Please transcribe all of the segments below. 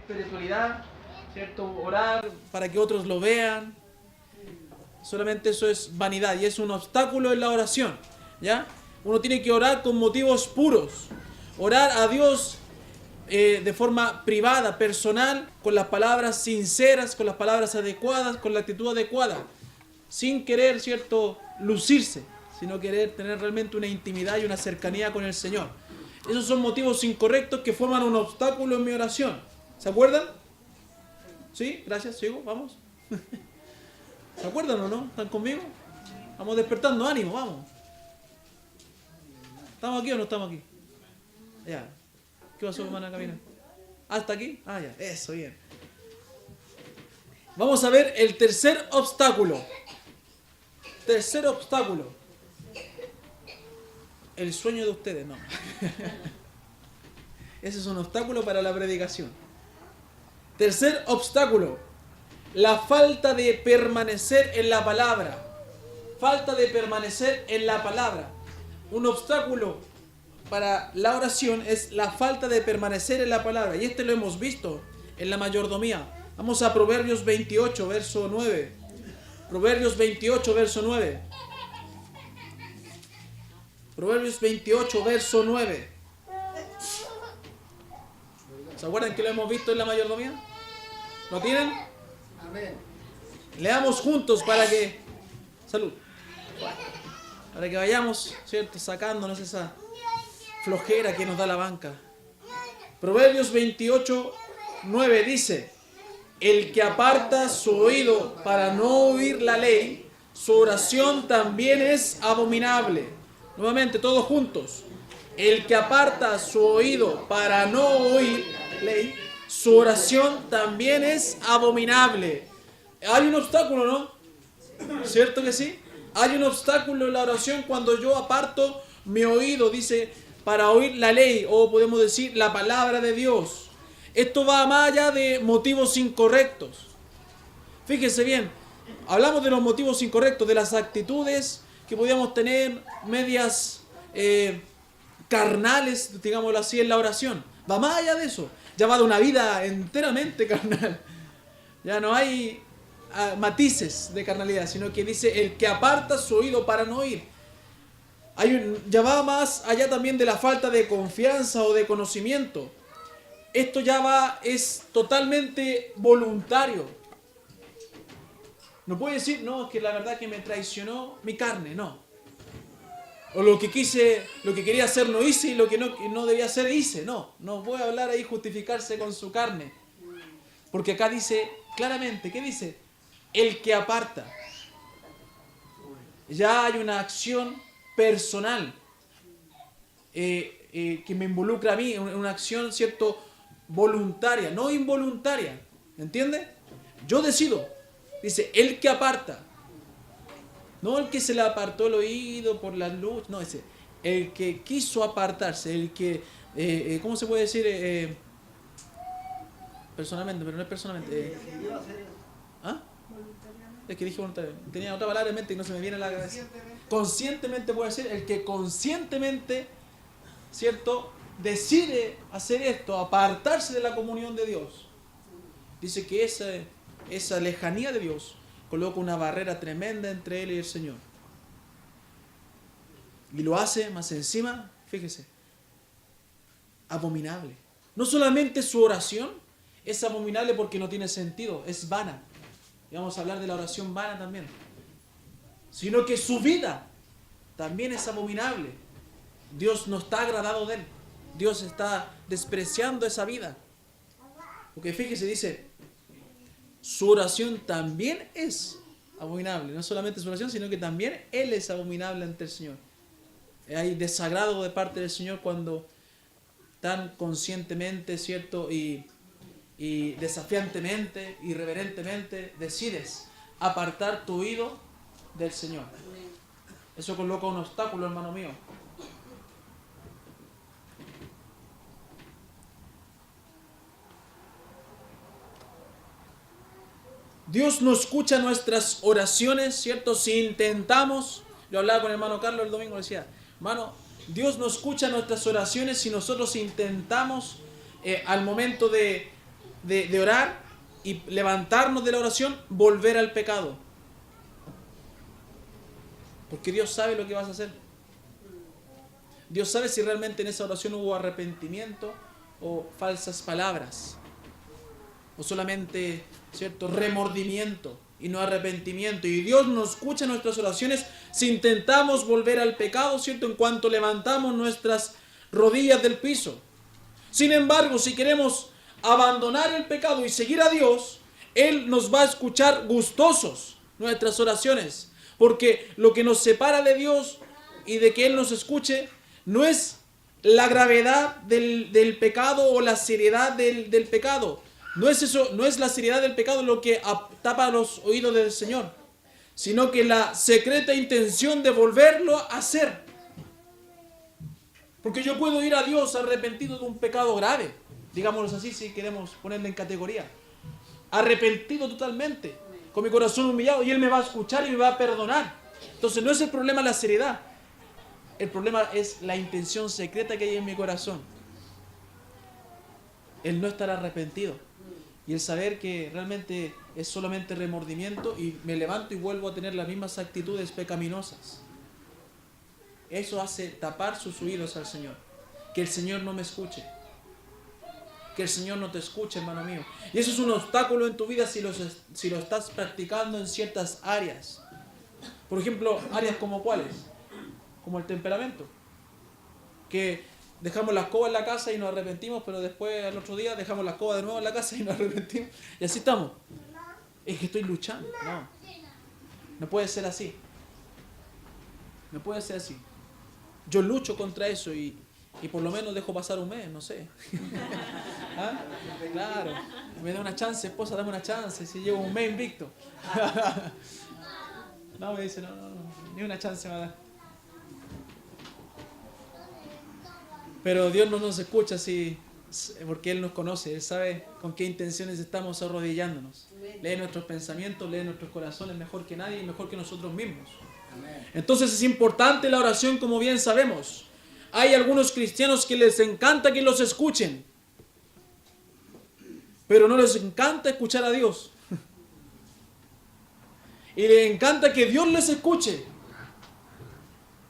espiritualidad, ¿cierto? Orar para que otros lo vean. Solamente eso es vanidad y es un obstáculo en la oración, ¿ya? Uno tiene que orar con motivos puros. Orar a Dios de forma privada, personal, con las palabras sinceras, con las palabras adecuadas, con la actitud adecuada, sin querer, ¿cierto?, lucirse, sino querer tener realmente una intimidad y una cercanía con el Señor. Esos son motivos incorrectos que forman un obstáculo en mi oración. ¿Se acuerdan? ¿Sí? Gracias, sigo, vamos. ¿Se acuerdan o no? ¿Están conmigo? Vamos despertando, ánimo, vamos. ¿Estamos aquí o no estamos aquí? Ya. ¿Qué pasó, hermana Camila? ¿Hasta aquí? Ah, ya. Eso, bien. Vamos a ver el tercer obstáculo. Tercer obstáculo. El sueño de ustedes, no. Ese es un obstáculo para la predicación. Tercer obstáculo. La falta de permanecer en la palabra. Falta de permanecer en la palabra. Un obstáculo para la oración es la falta de permanecer en la palabra. Y este lo hemos visto en la mayordomía. Vamos a Proverbios 28, verso 9. Proverbios 28, verso 9. Proverbios 28, verso 9. ¿Se acuerdan que lo hemos visto en la mayordomía? ¿Lo tienen? Amén. Leamos juntos para que... Salud. Para que vayamos, ¿cierto?, sacándonos esa flojera que nos da la banca. Proverbios 28, 9 dice: el que aparta su oído para no oír la ley, su oración también es abominable. Nuevamente, todos juntos. El que aparta su oído para no oír ley, su oración también es abominable. Hay un obstáculo, ¿no? ¿Cierto que sí? Hay un obstáculo en la oración cuando yo aparto mi oído, dice, para oír la ley, o podemos decir la palabra de Dios. Esto va más allá de motivos incorrectos. Fíjense bien, hablamos de los motivos incorrectos, de las actitudes que podíamos tener medias carnales, digámoslo así, en la oración. Va más allá de eso, ya va de una vida enteramente carnal. Ya no hay matices de carnalidad, sino que dice el que aparta su oído para no oír. Ya va más allá también de la falta de confianza o de conocimiento. Esto es totalmente voluntario. No puede decir, no, es que la verdad que me traicionó mi carne, no. O lo que quería hacer no hice y lo que no debía hacer hice, no. No puede hablar ahí justificarse con su carne. Porque acá dice claramente, ¿qué dice? El que aparta. Ya hay una acción personal que me involucra a mí, una acción, ¿cierto?, voluntaria, no involuntaria. ¿Entiende? Yo decido. Dice, el que aparta. No el que se le apartó el oído por la luz, no, ese. El que quiso apartarse, el que, ¿cómo se puede decir? Personalmente, pero no es personalmente. ¿Ah? Es que dije voluntariamente. Tenía otra palabra en mente y no se me viene a la cabeza. Conscientemente puede ser el que conscientemente, ¿cierto?, decide hacer esto, apartarse de la comunión de Dios. Dice que esa lejanía de Dios coloca una barrera tremenda entre él y el Señor. Y lo hace más encima, fíjese, abominable. No solamente su oración es abominable porque no tiene sentido, es vana. Y vamos a hablar de la oración vana también. Sino que su vida también es abominable. Dios no está agradado de él. Dios está despreciando esa vida. Porque fíjese, dice, su oración también es abominable. No solamente su oración, sino que también él es abominable ante el Señor. Hay desagrado de parte del Señor cuando tan conscientemente, ¿cierto?, y desafiantemente, irreverentemente, decides apartar tu oído del Señor. Eso coloca un obstáculo, hermano mío. Dios no escucha nuestras oraciones, ¿cierto? Si intentamos, yo hablaba con el hermano Carlos el domingo, decía, hermano, Dios no escucha nuestras oraciones si nosotros intentamos al momento de de orar y levantarnos de la oración, volver al pecado. Porque Dios sabe lo que vas a hacer. Dios sabe si realmente en esa oración hubo arrepentimiento o falsas palabras. O solamente, ¿cierto?, remordimiento y no arrepentimiento. Y Dios nos escucha nuestras oraciones si intentamos volver al pecado, ¿cierto?, en cuanto levantamos nuestras rodillas del piso. Sin embargo, si queremos abandonar el pecado y seguir a Dios, Él nos va a escuchar gustosos nuestras oraciones. Porque lo que nos separa de Dios y de que Él nos escuche no es la gravedad del pecado o la seriedad del pecado. No es eso, no es la seriedad del pecado lo que tapa los oídos del Señor, sino que la secreta intención de volverlo a hacer. Porque yo puedo ir a Dios arrepentido de un pecado grave, digámoslo así, si queremos ponerle en categoría. Arrepentido totalmente, con mi corazón humillado, y Él me va a escuchar y me va a perdonar. Entonces no es el problema la seriedad. El problema es la intención secreta que hay en mi corazón. El no estar arrepentido. Y el saber que realmente es solamente remordimiento y me levanto y vuelvo a tener las mismas actitudes pecaminosas. Eso hace tapar sus oídos al Señor. Que el Señor no me escuche. Que el Señor no te escuche, hermano mío. Y eso es un obstáculo en tu vida si lo estás practicando en ciertas áreas. Por ejemplo, áreas como ¿cuáles? Como el temperamento. Que dejamos la escoba en la casa y nos arrepentimos, pero después al otro día dejamos la escoba de nuevo en la casa y nos arrepentimos. Y así estamos. Es que estoy luchando. No. No puede ser así. No puede ser así. Yo lucho contra eso y por lo menos dejo pasar un mes, no sé. ¿Ah? Claro. Me da una chance, esposa, dame una chance. Si llevo un mes invicto. No, me dice, no, ni una chance me va a dar. Pero Dios no nos escucha así, porque Él nos conoce, Él sabe con qué intenciones estamos arrodillándonos. Lee nuestros pensamientos, lee nuestros corazones mejor que nadie y mejor que nosotros mismos. Entonces es importante la oración, como bien sabemos. Hay algunos cristianos que les encanta que los escuchen, pero no les encanta escuchar a Dios. Y les encanta que Dios les escuche,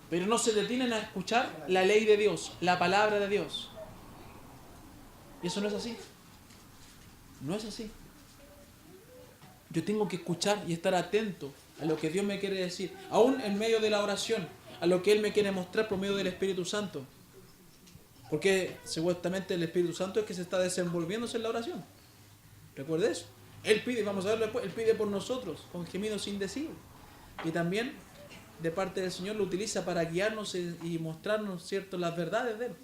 pero no se detienen a escuchar la ley de Dios, la palabra de Dios. Y eso no es así. No es así. Yo tengo que escuchar y estar atento a lo que Dios me quiere decir, aún en medio de la oración, a lo que Él me quiere mostrar por medio del Espíritu Santo. Porque supuestamente el Espíritu Santo es que se está desenvolviéndose en la oración. Recuerde eso. Él pide, vamos a verlo después, Él pide por nosotros, con gemidos indecibles. Y también de parte del Señor lo utiliza para guiarnos y mostrarnos, ¿cierto?, las verdades de Él.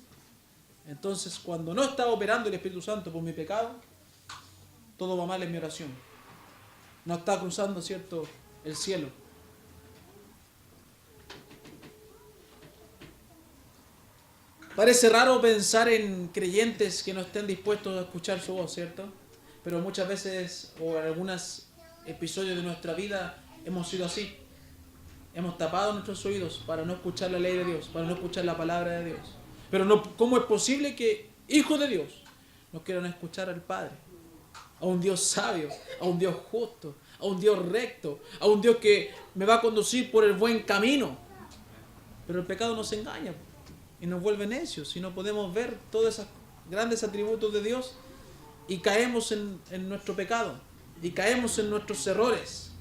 Entonces, cuando no está operando el Espíritu Santo por mi pecado, todo va mal en mi oración. No está cruzando, ¿cierto?, el cielo. Parece raro pensar en creyentes que no estén dispuestos a escuchar su voz, ¿cierto? Pero muchas veces, o en algunos episodios de nuestra vida, hemos sido así. Hemos tapado nuestros oídos para no escuchar la ley de Dios, para no escuchar la palabra de Dios. Pero no, ¿cómo es posible que hijos de Dios no quieran escuchar al Padre? A un Dios sabio, a un Dios justo, a un Dios recto, a un Dios que me va a conducir por el buen camino. Pero el pecado nos engaña y nos vuelve necios y no podemos ver todos esos grandes atributos de Dios y caemos en nuestro pecado y caemos en nuestros errores.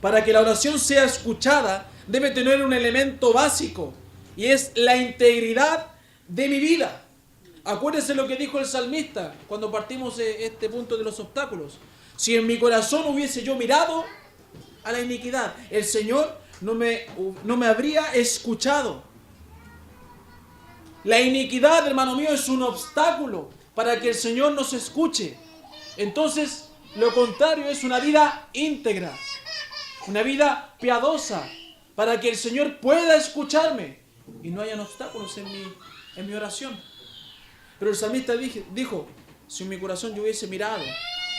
Para que la oración sea escuchada, debe tener un elemento básico, y es la integridad de mi vida. Acuérdense lo que dijo el salmista cuando partimos de este punto de los obstáculos. Si en mi corazón hubiese yo mirado a la iniquidad, el Señor no me habría escuchado. La iniquidad, hermano mío, es un obstáculo para que el Señor nos escuche. Entonces, lo contrario es una vida íntegra, una vida piadosa, para que el Señor pueda escucharme y no hayan obstáculos en mi oración. Pero el salmista dijo, si en mi corazón yo hubiese mirado,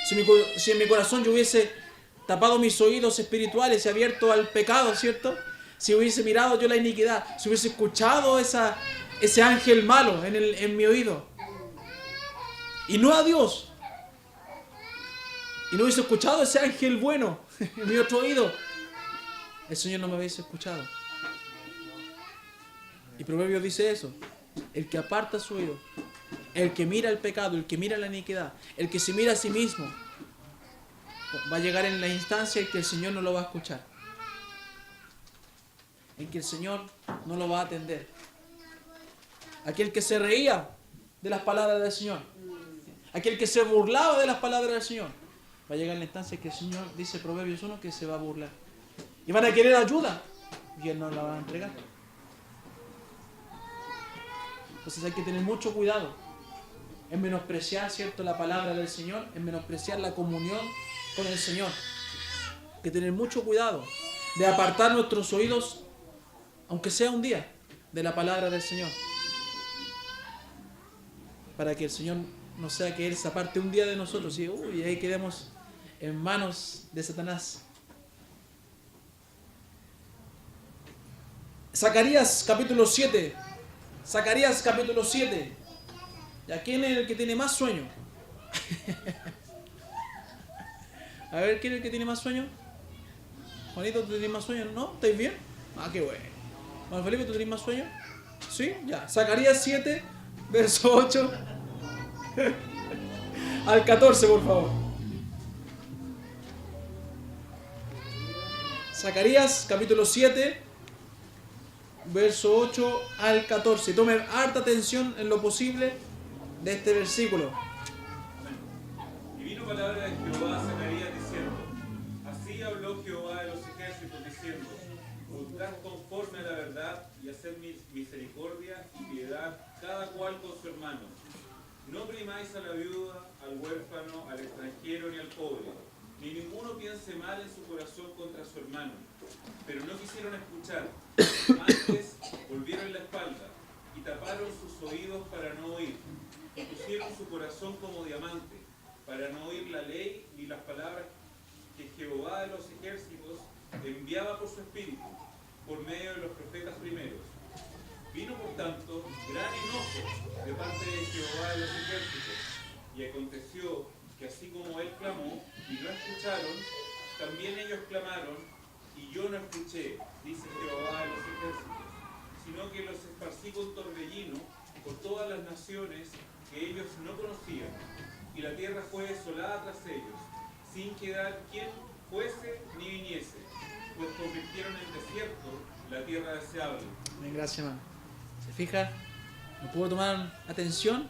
si en mi corazón yo hubiese tapado mis oídos espirituales y abierto al pecado, ¿cierto? Si hubiese mirado yo la iniquidad, si hubiese escuchado ese ángel malo en mi oído, y no a Dios, y no hubiese escuchado ese ángel bueno en mi otro oído, el Señor no me hubiese escuchado. Y Proverbios dice eso: el que aparta su oído, el que mira el pecado, el que mira la iniquidad, el que se mira a sí mismo, va a llegar en la instancia en que el Señor no lo va a escuchar, en que el Señor no lo va a atender. Aquel que se reía de las palabras del Señor, aquel que se burlaba de las palabras del Señor, va a llegar en la instancia en que el Señor, dice Proverbios 1, que se va a burlar. Y van a querer ayuda y Él no la va a entregar. Entonces hay que tener mucho cuidado en menospreciar, ¿cierto?, la palabra del Señor, en menospreciar la comunión con el Señor. Hay que tener mucho cuidado de apartar nuestros oídos, aunque sea un día, de la palabra del Señor, para que el Señor no sea que Él se aparte un día de nosotros y ahí quedemos en manos de Satanás. Zacarías capítulo 7. Zacarías capítulo 7. ¿Y a quién es el que tiene más sueño? A ver, ¿quién es el que tiene más sueño? Juanito, ¿tú tienes más sueño? ¿No? ¿Estáis bien? Ah, qué bueno. Juan Felipe, ¿tú tienes más sueño? ¿Sí? Ya. Zacarías 7, verso 8 al 14, por favor. Zacarías capítulo 7, verso 8 al 14. Tomen harta atención en lo posible de este versículo. Y vino palabra de Jehová a Zacarías diciendo: así habló Jehová de los ejércitos diciendo: juzgad conforme a la verdad y haced misericordia y piedad cada cual con su hermano. No oprimáis a la viuda, al huérfano, al extranjero ni al pobre, ni ninguno piense mal en su corazón contra su hermano. Pero no quisieron escuchar, antes volvieron la espalda y taparon sus oídos para no oír, y pusieron su corazón como diamante, para no oír la ley ni las palabras que Jehová de los ejércitos enviaba por su espíritu, por medio de los profetas primeros. Vino por tanto gran enojo de parte de Jehová de los ejércitos, y aconteció que así como él clamó y no escucharon, también ellos clamaron y yo no escuché, dice Jehová de los ejércitos, sino que los esparcí con torbellino por todas las naciones que ellos no conocían, y la tierra fue desolada tras ellos, sin quedar quien fuese ni viniese, pues convirtieron en desierto la tierra deseable. Bien, gracias, hermano. ¿Se fija? ¿No puedo tomar atención?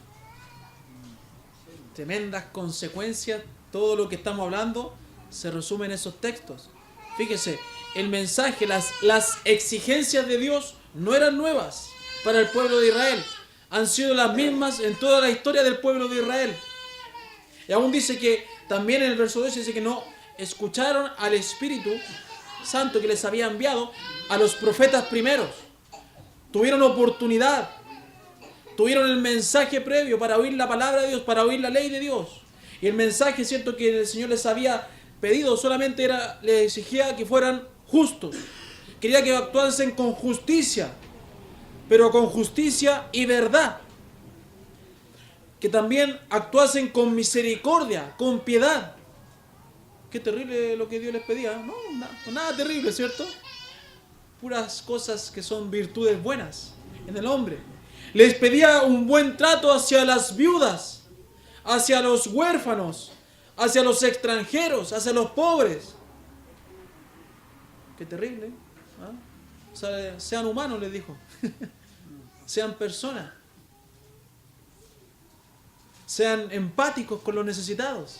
Tremendas consecuencias. Todo lo que estamos hablando se resume en esos textos. Fíjese, el mensaje, las exigencias de Dios no eran nuevas para el pueblo de Israel. Han sido las mismas en toda la historia del pueblo de Israel. Y aún dice que, también en el verso 2 dice que no escucharon al Espíritu Santo que les había enviado a los profetas primeros. Tuvieron oportunidad, tuvieron el mensaje previo para oír la palabra de Dios, para oír la ley de Dios. Y el mensaje, cierto, que el Señor les había pedido solamente les exigía que fueran justos. Quería que actuasen con justicia, pero con justicia y verdad. Que también actuasen con misericordia, con piedad. Qué terrible lo que Dios les pedía. No, nada terrible, ¿cierto? Puras cosas que son virtudes buenas en el hombre. Les pedía un buen trato hacia las viudas, hacia los huérfanos, hacia los extranjeros, hacia los pobres. Qué terrible. ¿Ah? O sea, sean humanos, les dijo. Sean personas. Sean empáticos con los necesitados.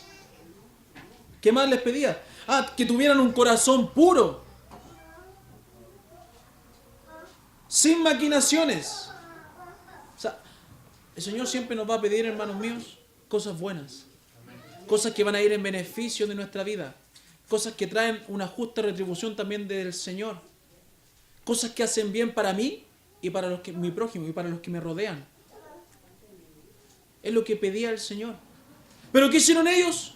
¿Qué más les pedía? Que tuvieran un corazón puro, sin maquinaciones. O sea, el Señor siempre nos va a pedir, hermanos míos, cosas buenas. Cosas que van a ir en beneficio de nuestra vida. Cosas que traen una justa retribución también del Señor. Cosas que hacen bien para mí y para mi prójimo y para los que me rodean. Es lo que pedía el Señor. ¿Pero qué hicieron ellos?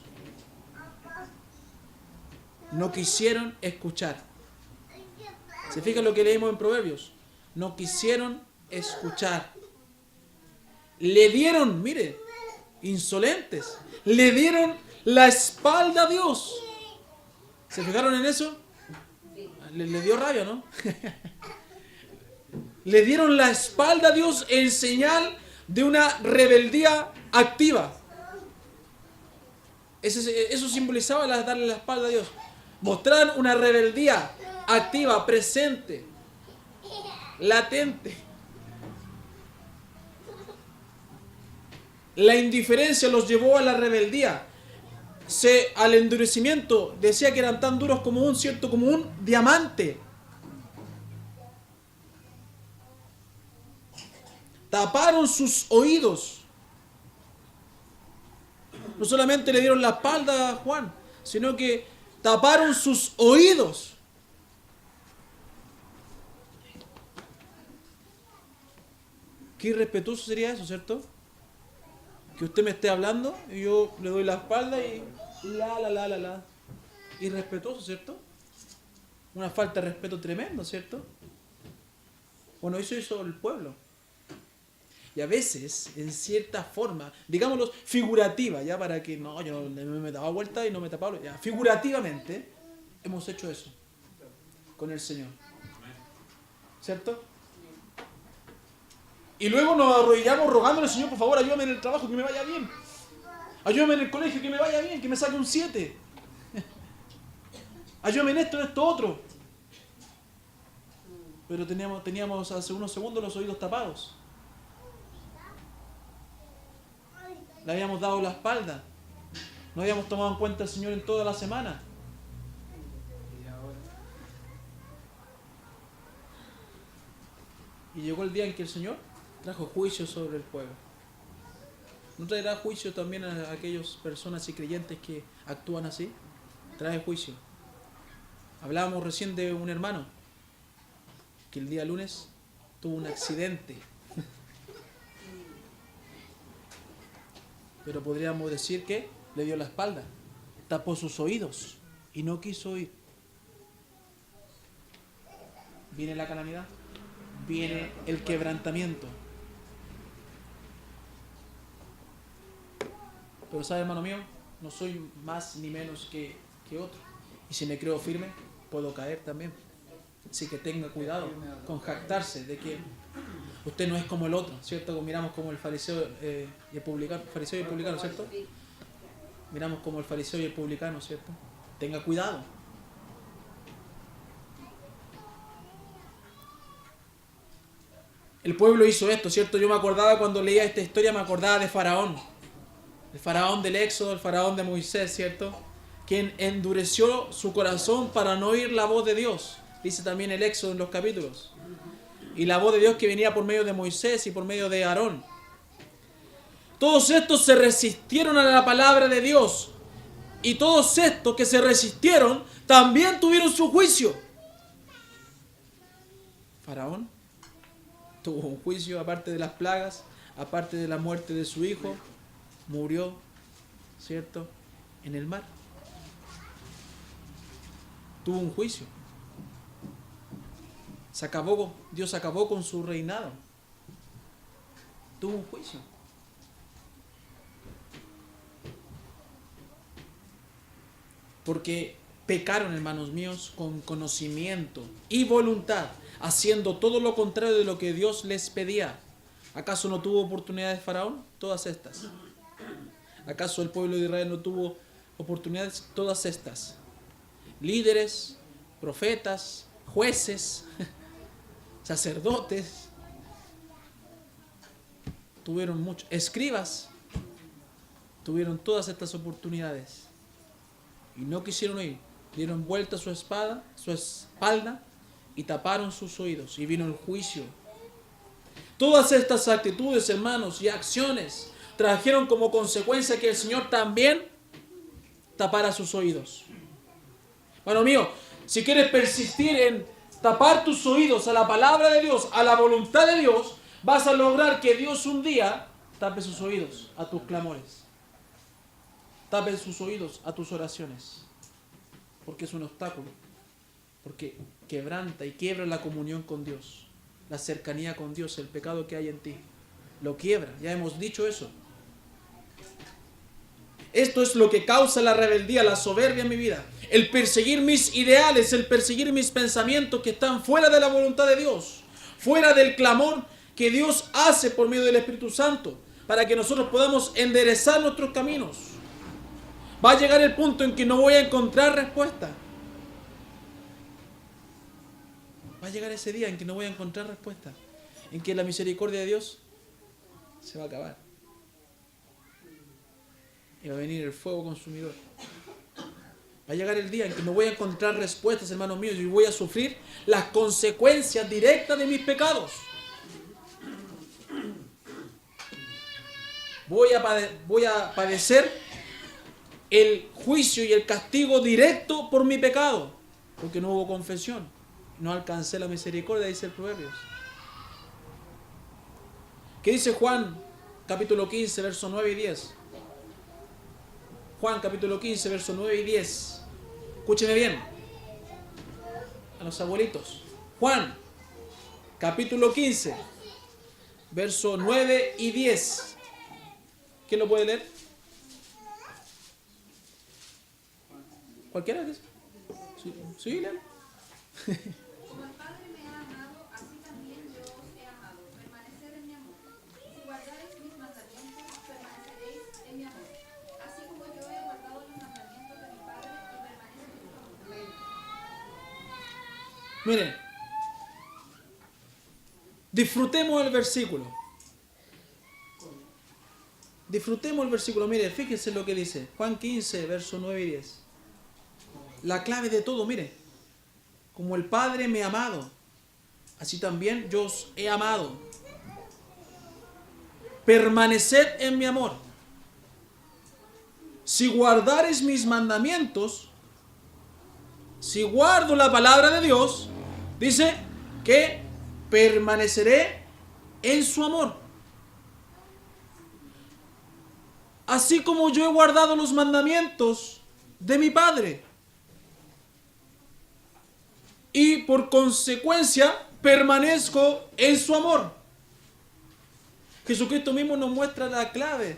No quisieron escuchar. ¿Se fijan lo que leímos en Proverbios? No quisieron escuchar. Le dieron, mire, insolentes. Le dieron la espalda a Dios. ¿Se fijaron en eso? Le dio rabia, ¿no? Le dieron la espalda a Dios en señal de una rebeldía activa. Eso simbolizaba darle la espalda a Dios. Mostrar una rebeldía activa, presente, latente. La indiferencia los llevó a la rebeldía. Al endurecimiento. Decía que eran tan duros como como un diamante. Taparon sus oídos. No solamente le dieron la espalda a Juan, sino que taparon sus oídos. Qué irrespetuoso sería eso, ¿cierto? Que usted me esté hablando y yo le doy la espalda y la. Irrespetuoso, ¿cierto? Una falta de respeto tremendo, ¿cierto? Bueno, eso hizo el pueblo. Y a veces, en cierta forma, digámoslo figurativa, ya para que no, yo no me daba vuelta y no me tapaba, ya, figurativamente, hemos hecho eso con el Señor. ¿Cierto? Y luego nos arrodillamos rogándole, Señor, por favor, ayúdame en el trabajo, que me vaya bien. Ayúdame en el colegio, que me vaya bien, que me saque un 7. Ayúdame en esto, otro. Pero teníamos hace unos segundos los oídos tapados. Le habíamos dado la espalda. No habíamos tomado en cuenta al Señor en toda la semana. Y llegó el día en que el Señor trajo juicio sobre el pueblo. ¿No traerá juicio también a aquellas personas y creyentes que actúan así? Trae juicio. Hablábamos recién de un hermano que el día lunes tuvo un accidente. Pero podríamos decir que le dio la espalda, tapó sus oídos y no quiso oír. Viene la calamidad, viene el quebrantamiento. Pero sabe, hermano mío, no soy más ni menos que otro. Y si me creo firme, puedo caer también. Así que tenga cuidado con jactarse de que usted no es como el otro, ¿cierto? Miramos como el fariseo y el publicano, ¿cierto? Miramos como el fariseo y el publicano, ¿cierto? Tenga cuidado. El pueblo hizo esto, ¿cierto? Yo me acordaba cuando leía esta historia, me acordaba de Faraón. El faraón del Éxodo, el faraón de Moisés, ¿cierto? Quien endureció su corazón para no oír la voz de Dios. Dice también el Éxodo en los capítulos. Y la voz de Dios que venía por medio de Moisés y por medio de Aarón. Todos estos se resistieron a la palabra de Dios. Y todos estos que se resistieron también tuvieron su juicio. Faraón tuvo un juicio aparte de las plagas, aparte de la muerte de su hijo. Murió, ¿cierto?, en el mar. Tuvo un juicio. Dios acabó con su reinado. Tuvo un juicio. Porque pecaron, hermanos míos, con conocimiento y voluntad, haciendo todo lo contrario de lo que Dios les pedía. ¿Acaso no tuvo oportunidades Faraón? Todas estas. ¿Acaso el pueblo de Israel no tuvo oportunidades? Todas estas. Líderes, profetas, jueces, sacerdotes, tuvieron mucho. Escribas, tuvieron todas estas oportunidades y no quisieron oír. Dieron vuelta su espalda y taparon sus oídos y vino el juicio. Todas estas actitudes, hermanos, y acciones trajeron como consecuencia que el Señor también tapara sus oídos. Bueno mío, si quieres persistir en tapar tus oídos a la palabra de Dios, a la voluntad de Dios, vas a lograr que Dios un día tape sus oídos a tus clamores. Tape sus oídos a tus oraciones. Porque es un obstáculo. Porque quebranta y quiebra la comunión con Dios. La cercanía con Dios, el pecado que hay en ti. Lo quiebra, ya hemos dicho eso. Esto es lo que causa la rebeldía, la soberbia en mi vida. El perseguir mis ideales, el perseguir mis pensamientos que están fuera de la voluntad de Dios, fuera del clamor que Dios hace por medio del Espíritu Santo, para que nosotros podamos enderezar nuestros caminos. Va a llegar el punto en que no voy a encontrar respuesta. Va a llegar ese día en que no voy a encontrar respuesta, en que la misericordia de Dios se va a acabar. Y va a venir el fuego consumidor. Va a llegar el día en que no voy a encontrar respuestas, hermanos míos, y voy a sufrir las consecuencias directas de mis pecados. Voy a padecer el juicio y el castigo directo por mi pecado, porque no hubo confesión. No alcancé la misericordia, dice el Proverbios. ¿Qué dice Juan, capítulo 15, versos 9 y 10? Juan, capítulo 15, versos 9 y 10. Escúcheme bien, a los abuelitos. Juan, capítulo 15, versos 9 y 10. ¿Quién lo puede leer? ¿Cualquiera? Sí, léelo. Como el Padre me ha amado, así también yo os he amado. Permaneced en mi amor. Si guardareis mis mandamientos, permaneceréis en mi amor. Así como yo he guardado los mandamientos de mi Padre y permanezco en su amor. Miren, disfrutemos el versículo. Disfrutemos el versículo. Mire, fíjense lo que dice. Juan 15, versos 9 y 10. La clave de todo, mire. Como el Padre me ha amado, así también yo os he amado. Permaneced en mi amor. Si guardareis mis mandamientos, si guardo la palabra de Dios, dice que permaneceré en su amor. Así como yo he guardado los mandamientos de mi Padre. Y por consecuencia permanezco en su amor. Jesucristo mismo nos muestra la clave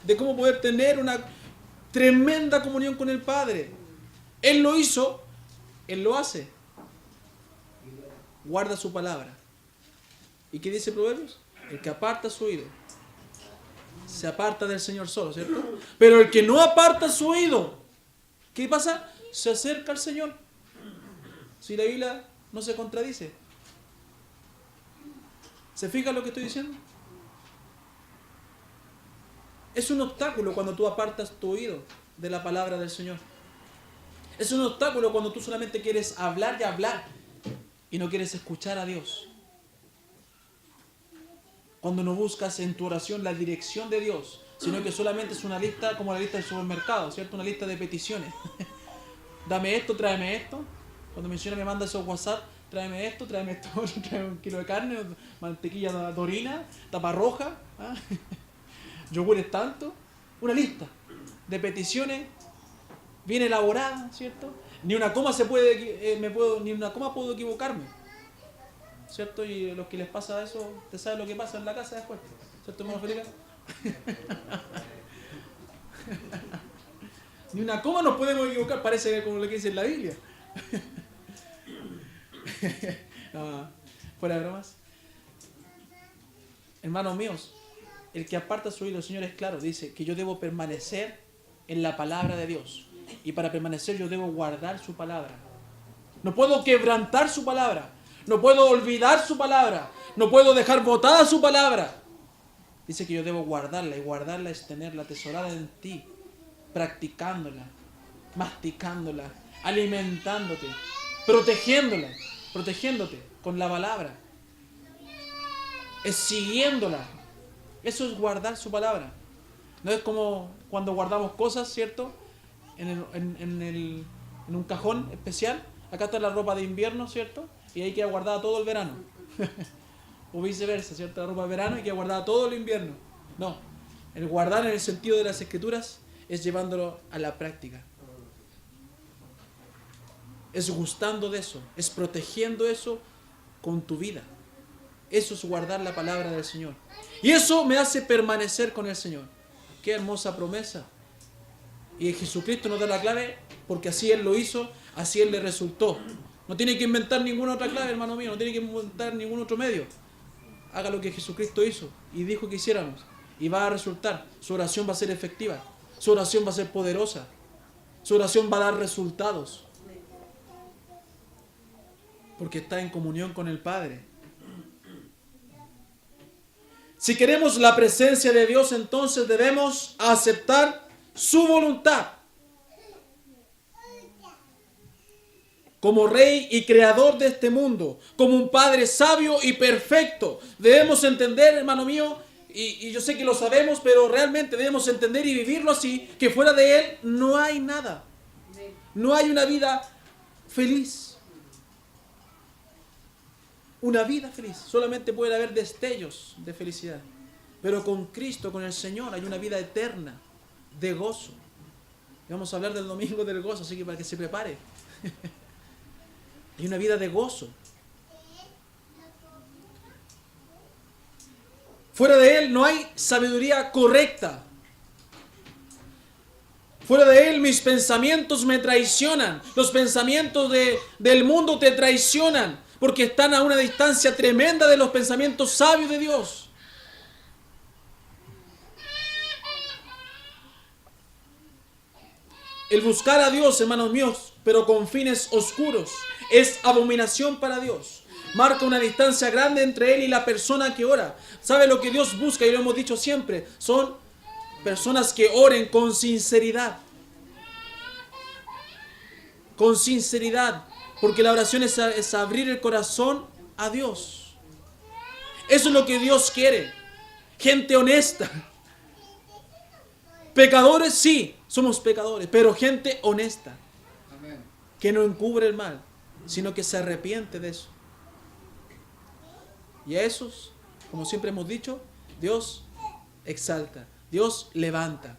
de cómo poder tener una tremenda comunión con el Padre. Él lo hizo, Él lo hace. Guarda su palabra. ¿Y qué dice Proverbios? El que aparta su oído se aparta del Señor solo, ¿cierto? Pero el que no aparta su oído, ¿qué pasa? Se acerca al Señor. Si la Biblia no se contradice. ¿Se fija lo que estoy diciendo? Es un obstáculo cuando tú apartas tu oído de la palabra del Señor. Es un obstáculo cuando tú solamente quieres hablar y hablar y no quieres escuchar a Dios. Cuando no buscas en tu oración la dirección de Dios, sino que solamente es una lista como la lista del supermercado, ¿cierto? Una lista de peticiones. Dame esto, tráeme esto. Cuando menciona me manda esos WhatsApp, tráeme esto, tráeme un kilo de carne, mantequilla dorina, tapa roja, ¿ah? Yogures tanto. Una lista de peticiones bien elaborada, ¿cierto? Ni una coma ni una coma puedo equivocarme, ¿cierto? Y a los que les pasa eso, ¿te sabes lo que pasa en la casa después? ¿Cierto, hermano Felipe? Ni una coma nos podemos equivocar, parece como lo que dice en la Biblia. No, fuera de bromas. Hermanos míos, el que aparta su oído, el Señor es claro, dice que yo debo permanecer en la palabra de Dios. Y para permanecer yo debo guardar su palabra. No puedo quebrantar su palabra. No puedo olvidar su palabra. No puedo dejar botada su palabra. Dice que yo debo guardarla, y guardarla es tenerla atesorada en ti, practicándola, masticándola, alimentándote, protegiéndote con la palabra. Es siguiéndola. Eso es guardar su palabra. No es como cuando guardamos cosas, ¿cierto? En un cajón especial. Acá está la ropa de invierno, ¿cierto? Y ahí queda guardada todo el verano. O viceversa, ¿cierto? La ropa de verano y queda guardada todo el invierno. No. El guardar en el sentido de las Escrituras es llevándolo a la práctica. Es gustando de eso. Es protegiendo eso con tu vida. Eso es guardar la palabra del Señor. Y eso me hace permanecer con el Señor. Qué hermosa promesa Y Jesucristo nos da la clave porque así Él lo hizo, así Él le resultó. No tiene que inventar ninguna otra clave, hermano mío, no tiene que inventar ningún otro medio. Haga lo que Jesucristo hizo y dijo que hiciéramos. Y va a resultar. Su oración va a ser efectiva. Su oración va a ser poderosa. Su oración va a dar resultados. Porque está en comunión con el Padre. Si queremos la presencia de Dios, entonces debemos aceptar su voluntad. Como Rey y Creador de este mundo, como un Padre sabio y perfecto, debemos entender, hermano mío, y yo sé que lo sabemos, pero realmente debemos entender y vivirlo así, que fuera de Él no hay nada. No hay una vida feliz. Una vida feliz. Solamente puede haber destellos de felicidad. Pero con Cristo, con el Señor, hay una vida eterna de gozo. Y vamos a hablar del domingo del gozo, así que para que se prepare. Hay una vida de gozo. Fuera de Él no hay sabiduría correcta. Fuera de Él mis pensamientos me traicionan. Los pensamientos del mundo te traicionan. Porque están a una distancia tremenda de los pensamientos sabios de Dios. El buscar a Dios, hermanos míos, pero con fines oscuros, es abominación para Dios. Marca una distancia grande entre Él y la persona que ora. ¿Sabe lo que Dios busca? Y lo hemos dicho siempre. Son personas que oren con sinceridad. Con sinceridad. Porque la oración es abrir el corazón a Dios. Eso es lo que Dios quiere. Gente honesta. Pecadores, sí, somos pecadores, pero gente honesta. Que no encubre el mal, sino que se arrepiente de eso. Y a esos, como siempre hemos dicho, Dios exalta, Dios levanta.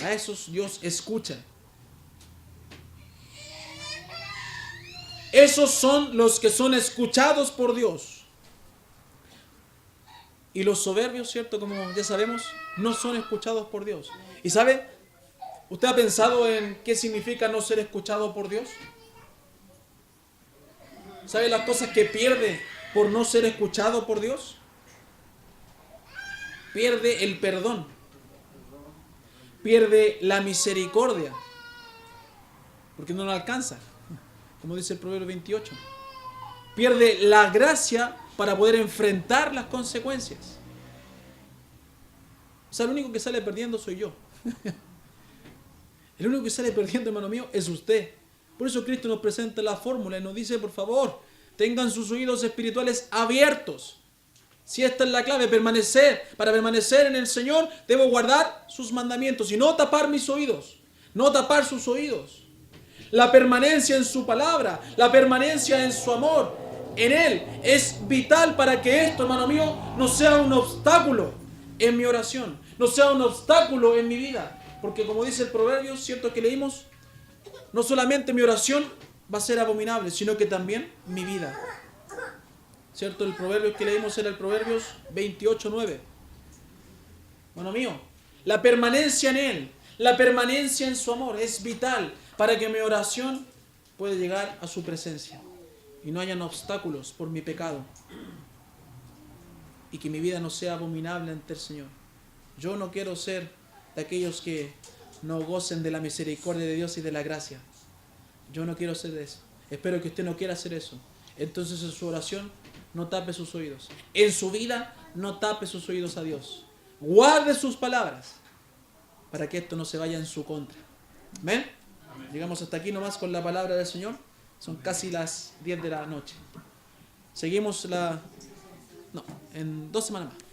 A esos Dios escucha. Esos son los que son escuchados por Dios. Y los soberbios, ¿cierto? Como ya sabemos, no son escuchados por Dios. ¿Y sabe? ¿Usted ha pensado en qué significa no ser escuchado por Dios? ¿Sabe las cosas que pierde por no ser escuchado por Dios? Pierde el perdón. Pierde la misericordia. Porque no lo alcanza. Como dice el Proverbio 28. Pierde la gracia para poder enfrentar las consecuencias. O sea, el único que sale perdiendo soy yo. El único que sale perdiendo, hermano mío, es usted. Por eso Cristo nos presenta la fórmula y nos dice, por favor, tengan sus oídos espirituales abiertos. Si esta es la clave, para permanecer en el Señor, debo guardar sus mandamientos y no tapar mis oídos, no tapar sus oídos. La permanencia en su palabra, la permanencia en su amor, en Él, es vital para que esto, hermano mío, no sea un obstáculo en mi oración, no sea un obstáculo en mi vida. Porque como dice el Proverbio, cierto que leímos, no solamente mi oración va a ser abominable, sino que también mi vida. ¿Cierto? El proverbio que leímos era el Proverbios 28:9. Hermano mío, la permanencia en Él, la permanencia en su amor es vital para que mi oración pueda llegar a su presencia y no hayan obstáculos por mi pecado y que mi vida no sea abominable ante el Señor. Yo no quiero ser de aquellos que no gocen de la misericordia de Dios y de la gracia. Yo no quiero ser de eso. Espero que usted no quiera hacer eso. Entonces en su oración no tape sus oídos. En su vida no tape sus oídos a Dios. Guarde sus palabras para que esto no se vaya en su contra. ¿Amén? Llegamos hasta aquí nomás con la palabra del Señor. Son casi las 10 de la noche. Seguimos en 2 semanas más.